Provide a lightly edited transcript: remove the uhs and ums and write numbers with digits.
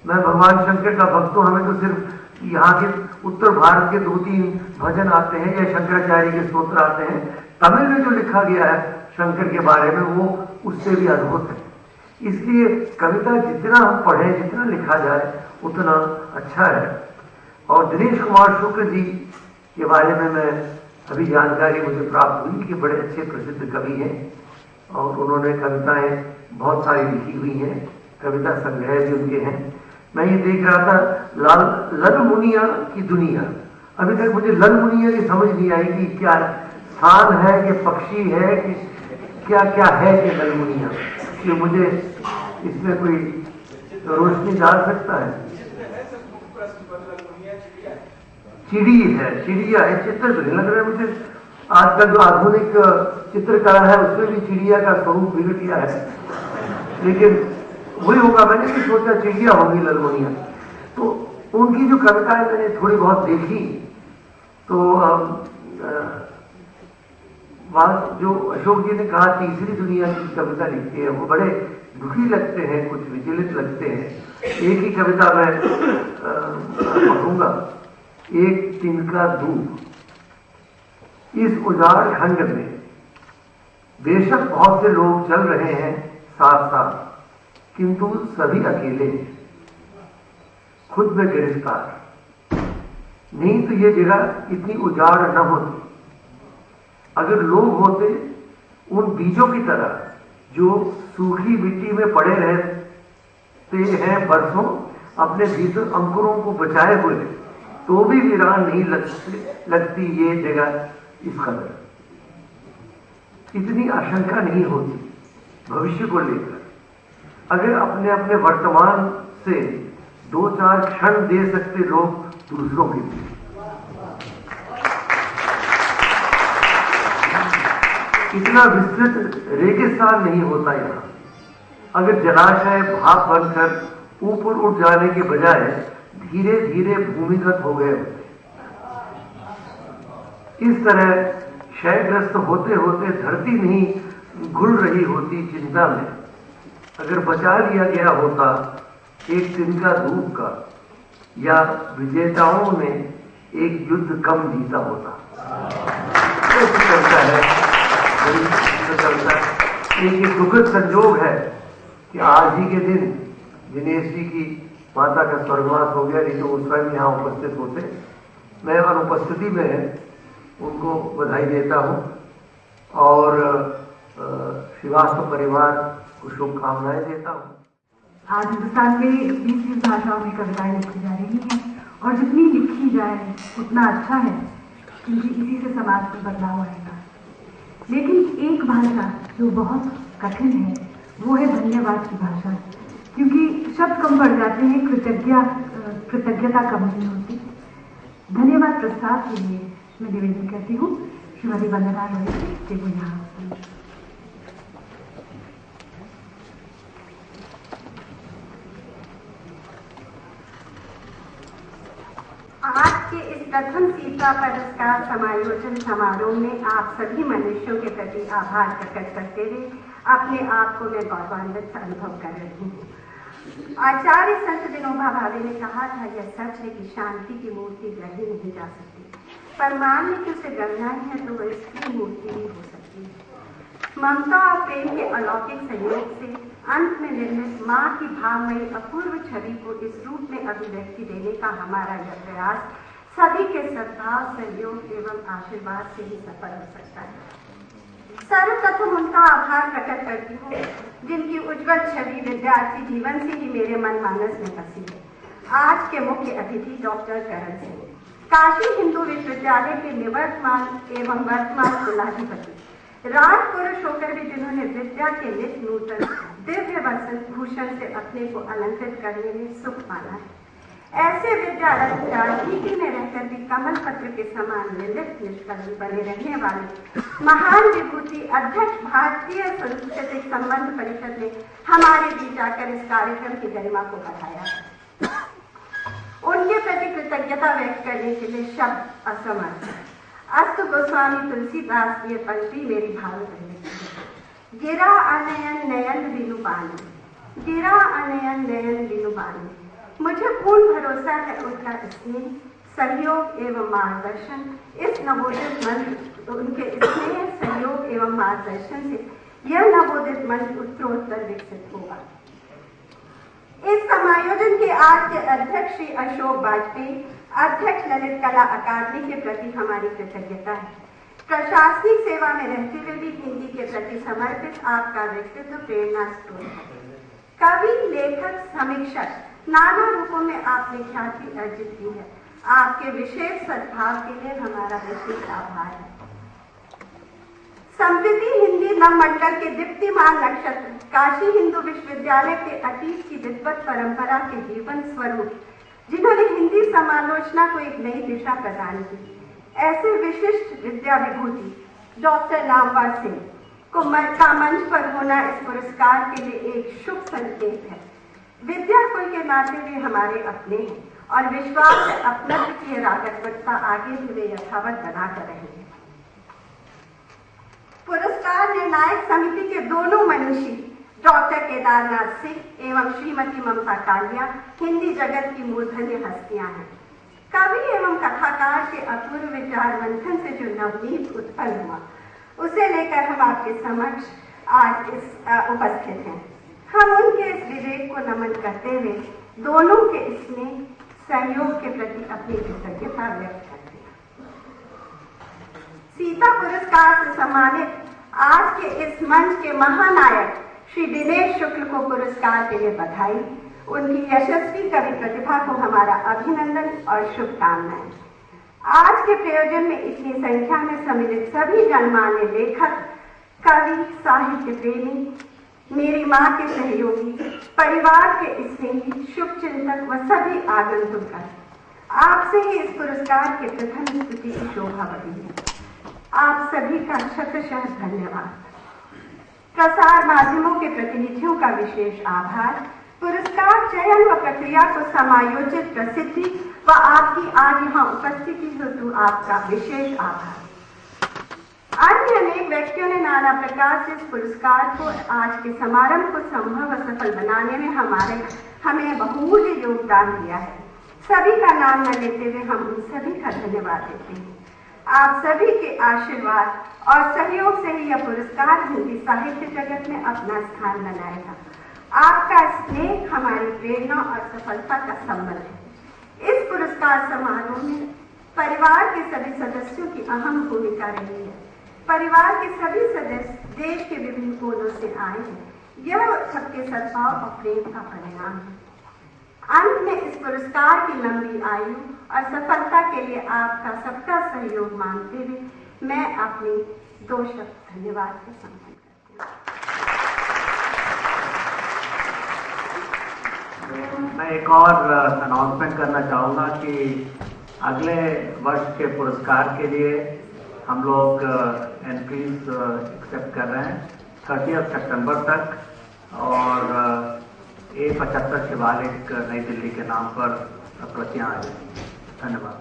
मैं भगवान शंकर का भक्त हूँ, हमें तो सिर्फ यहाँ के उत्तर भारत के 2-3 भजन आते हैं या शंकराचार्य के स्तोत्र आते हैं। तमिल में जो लिखा गया है शंकर के बारे में वो उससे भी अद्भुत है। इसलिए कविता जितना हम पढ़ें, जितना लिखा जाए उतना अच्छा है। और दिनेश कुमार शुक्ल जी के बारे में मैं अभी जानकारी मुझे प्राप्त हुई कि बड़े अच्छे प्रसिद्ध कवि हैं और उन्होंने कविताएं बहुत सारी लिखी हुई हैं, कविता संग्रह भी उनके हैं। मैं ये देख रहा था लल मुनिया की दुनिया, अभी तक मुझे लल मुनिया की समझ नहीं आई कि क्या स्थान है कि पक्षी है कि क्या क्या है कि लल मुनिया, कि मुझे इसमें कोई रोशनी डाल सकता है। चिड़ी है, चिड़िया है, चित्र तो नहीं लग रहा है मुझे। आजकल जो आधुनिक चित्रकला है उसमें भी चिड़िया का स्वरूप बिगड़ गया है, लेकिन वही होगा। मैंने भी सोचा चिड़िया होगी ललमुनिया। तो उनकी जो कविताएं मैंने थोड़ी बहुत देखी तो जो अशोक जी ने कहा तीसरी दुनिया की कविता लिखती है, वो बड़े दुखी लगते हैं, कुछ विचलित लगते हैं। एक ही कविता मैं पढ़ूंगा, एक तिनका धूप। इस उजाड़ खंड में बेशक बहुत से लोग चल रहे हैं साथ साथ, किंतु सभी अकेले हैं, खुद में गिरफ्तार। नहीं तो ये जगह इतनी उजाड़ न होती। अगर लोग होते उन बीजों की तरह जो सूखी मिट्टी में पड़े रहते हैं बरसों, अपने भीतर अंकुरों को बचाए हुए, तो भी वीरान नहीं लगती ये जगह इस कदर। इतनी आशंका नहीं होती भविष्य को लेकर। अगर अपने अपने वर्तमान से 2-4 क्षण दे सकते लोग दूसरों के लिए। इतना विस्तृत रेगिस्तान नहीं होता यहाँ। अगर जलाशय भाप बनकर ऊपर उठ जाने के बजाय धीरे धीरे भूमिगत हो गए होते, इस तरह क्षयग्रस्त होते होते धरती नहीं घुल रही होती चिंता में, अगर बचा लिया गया होता एक तिनका धूप का, या विजेताओं ने एक युद्ध कम जीता होता। चलता है, चलता है। एक दुखद संयोग है कि आज ही के दिन दिनेश जी की माता का स्वर्गवास हो गया, नहीं तो उस समय यहाँ उपस्थित होते। मैं अनुपस्थिति में उनको बधाई देता हूँ और श्रीवास्तव परिवार को शुभकामनाएं देता हूँ। आज हिंदुस्तान में 20 भाषाओं में कविताएं लिखी जा रही हैं और जितनी लिखी जाए उतना अच्छा है, क्योंकि इसी से समाज में बदलाव आएगा। लेकिन एक भाषा जो बहुत कठिन है वो है धन्यवाद की भाषा, क्योंकि शब्द कम पड़ जाते हैं, कृतज्ञता कम नहीं होती। धन्यवाद प्रस्ताव के लिए मैं निवेदन करती हूँ श्रीमती वंदना रोहित जी को यहाँ। आज के इस प्रथम सीता पुरस्कार समायोजन समारोह में आप सभी मनुष्यों के प्रति आभार प्रकट करते हुए अपने आप को मैं गौरवान्वित अनुभव कर रही हूँ। आचार्य संत विनोबा भावे ने कहा था, यह सच है कि शांति की मूर्ति गढ़ी नहीं जा सकती, पर मान लें कि उसे गढ़ना है तो वह इसकी मूर्ति भी हो सकती है। ममता और प्रेम के अलौकिक संयोग से अंत में निर्मित माँ की भावमयी अपूर्व छवि को इस रूप में अभिव्यक्ति देने का हमारा यह प्रयास सभी के सद्भाव, सहयोग एवं आशीर्वाद से ही सफल हो सकता है। सर्वप्रथम उनका आभार प्रकट करती हूँ जिनकी उज्जवल छवि विद्यार्थी जीवन से ही मेरे मन मानस में बसी है। आज के मुख्य अतिथि डॉक्टर करण सिंह, काशी हिंदू विश्वविद्यालय के निवर्तमान एवं वर्तमान कुलाधिपति, राजपुरुष होकर भी जिन्होंने विद्या के नित नूतन दिव्य वसंत भूषण से अपने को अलंकृत करने में सुख पाना है। ऐसे विद्या राजनीति में रहकर भी कमल पत्र के समान निर्लिप्त निष्कलंक बने रहने वाले महान विभूति अध्यक्ष भारतीय सांस्कृतिक संबंध परिषद ने हमारे बीच आकर इस कार्यक्रम की गरिमा को बढ़ाया। उनके प्रति कृतज्ञता व्यक्त करने के लिए शब्द असमर्थ। अस्तु गोस्वामी तुलसीदास ये पंक्ति मेरी भावुक रहती है। गिरा अनयन नयन बिनु बानी, गिरा अनयन नयन बिनु बानी, मुझे पूर्ण भरोसा है उनका स्नेह, सहयोग एवं मार्गदर्शन इस नवोदित मंच, उनके स्नेह, सहयोग एवं मार्गदर्शन से यह नवोदित मंच उत्तरोत्तर विकसित होगा। इस समायोजन के आज के अध्यक्ष श्री अशोक वाजपेयी, अध्यक्ष ललित कला अकादमी के प्रति हमारी कृतज्ञता है। प्रशासनिक सेवा में रहते हुए भी हिंदी के प्रति समर्पित आपका व्यक्तित्व प्रेरणा स्रोत है। कवि, लेखक, समीक्षक नाना रूपों में आपने ख्याति अर्जित की है। आपके विशेष सद्भाव के लिए हमारा विशेष आभार है। संप्रति हिंदी नवमंडल के दीप्तिमान नक्षत्र, काशी हिंदू विश्वविद्यालय के अतीत की विद्वत परंपरा के जीवन स्वरूप, जिन्होंने हिंदी समालोचना को एक नई दिशा प्रदान की, ऐसे विशिष्ट विद्या विभूति डॉक्टर नामवर सिंह को मंच पर होना इस पुरस्कार के लिए एक शुभ संकेत है। विद्या कुल के नाते वे हमारे अपने हैं और विश्वास से अपनत्व की रागत्वता आगे भी वे यथावत बना कर रहेंगे। पुरस्कार निर्णायक समिति के दोनों मनीषी डॉक्टर केदारनाथ सिंह एवं श्रीमती ममता कालिया हिंदी जगत की मूर्धन्य हस्तियां हैं। कवि एवं कथाकार के अपूर्व विचार मंथन से जो नवनीत उत्पन्न हुआ, उसे लेकर हम आपके समक्ष आज उपस्थित हैं। हम उनके इस विवेक को नमन करते हुए दोनों के स्नेह, सहयोग के प्रति अपनी कृतज्ञता व्यक्त करते हैं। सीता पुरस्कार से सम्मानित आज के इस मंच के महानायक श्री दिनेश शुक्ल को पुरस्कार के लिए बधाई। उनकी यशस्वी कवि प्रतिभा को हमारा अभिनंदन और शुभकामनाएं। आज के प्रयोजन में इतनी संख्या में सम्मिलित सभी गणमान्य लेखक, कवि, साहित्य प्रेमी, मेरी माँ के सहयोगी, परिवार के स्नेही, शुभचिंतक व सभी आगंतुक, आपसे ही इस पुरस्कार के प्रथम स्तुति की शोभा बढ़ी है। आप सभी का शतशः धन्यवाद। प्रसार माध्यमों के प्रतिनिधियों का विशेष आभार। पुरस्कार चयन व प्रक्रिया को समायोजित प्रसिद्धि व आपकी आज यहाँ उपस्थिति हेतु आपका विशेष आभार। अन्य अनेक व्यक्तियों ने नाना प्रकार से इस पुरस्कार को, आज के समारोह को संभव व सफल बनाने में हमें बहुमूल्य योगदान दिया है। सभी का नाम न लेते हुए हम उन सभी का धन्यवाद देते हैं। आप सभी के आशीर्वाद और सहयोग से ही यह पुरस्कार हिंदी साहित्य जगत में अपना स्थान बनाएगा। आपका स्नेह हमारी प्रेरणा और सफलता का संबल है। इस पुरस्कार समारोह में परिवार के सभी सदस्यों की अहम भूमिका रही है। परिवार के सभी सदस्य देश के विभिन्न कोनों से आए हैं। यह सबके सद्भाव और प्रेम का परिणाम है। अंत में इस पुरस्कार की लंबी आयु और सफलता के लिए आपका सबका सहयोग मांगते हुए मैं अपनी 2 शब्द धन्यवाद के संपन्न करती हूँ। मैं एक और अनाउंसमेंट करना चाहूँगा कि अगले वर्ष के पुरस्कार के लिए हम लोग एंट्रीज एक्सेप्ट कर रहे हैं 30 सितंबर तक और A75 शिवालिक नई दिल्ली के नाम पर प्रतियां आएगी। धन्यवाद।